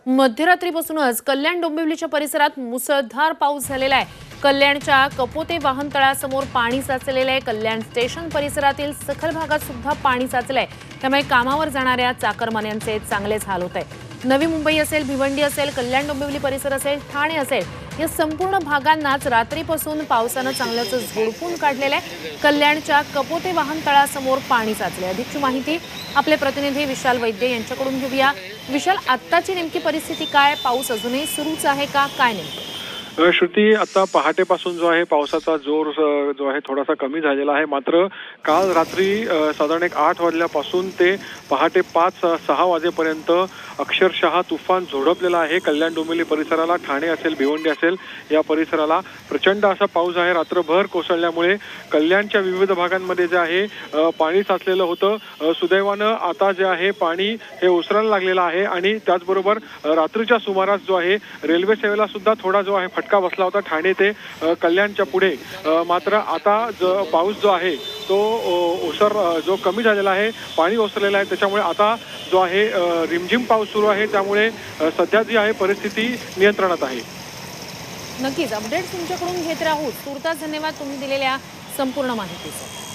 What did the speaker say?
मध्यरात्रीपासूनच कल्याण डोंबिवलीच्या परिसरात मुसळधार पाऊस झालेला आहे। कल्याणच्या कपोते वाहन तळासमोर पाणी साचलेले आहे। कल्याण स्टेशन परिसरातील सखल भागात सुद्धा पाणी साचले आहे। त्यामुळे कामावर जाणाऱ्या चाकरमान्यांचे चांगलेच हाल होत आहे। नवी मुंबई असेल, भिवंडी असेल, कल्याण डोंबिवली परिसर असेल, ठाणे असेल, या संपूर्ण भागांनाच रात्रीपासून पावसानं चांगलंच झोडपून काढलेलं आहे। कल्याणच्या कपोते वाहन तळासमोर पाणी साचले। अधिकची माहिती आपले प्रतिनिधी विशाल वैद्य यांच्याकडून घेऊया। विशाल, आत्ताची नेमकी परिस्थिती काय? पाऊस अजूनही सुरूच आहे का? काय नेमकं? श्रुती, आता पहाटेपासून जो आहे पावसाचा जोर जो आहे थोडासा कमी झालेला आहे। मात्र काल रात्री साधारण 8 वाजल्यापासून ते पहाटे 5-6 वाजेपर्यंत अक्षरशः तुफान झोडपलेला आहे। कल्याण डोंबिवली परिसराला, ठाणे असेल, भिवंडी असेल, या परिसराला प्रचंड असा पाऊस आहे। रात्रभर कोसळल्यामुळे कल्याणच्या विविध भागांमध्ये जे आहे पाणी साचलेलं होतं। सुदैवानं आता जे आहे पाणी हे ओसरायला लागलेलं आहे आणि त्याचबरोबर रात्रीच्या सुमारास जो आहे रेल्वे सेवेला सुद्धा थोडा जो आहे फटका बसला होता ठाणे ते कल्याणच्या पुढे। मात्र आता पाऊस जो आहे तो जो कमी झालेला आहे, पाणी ओसरलेलं आहे, त्याच्यामुळे आता जो आहे रिमझिम पाऊस सुरू आहे। त्यामुळे सध्या जी आहे परिस्थिती नियंत्रणात आहे। नक्कीच अपडेट तुमच्याकडून घेत राहू। तुर्तास धन्यवाद तुम्ही दिलेल्या संपूर्ण माहितीसाठी।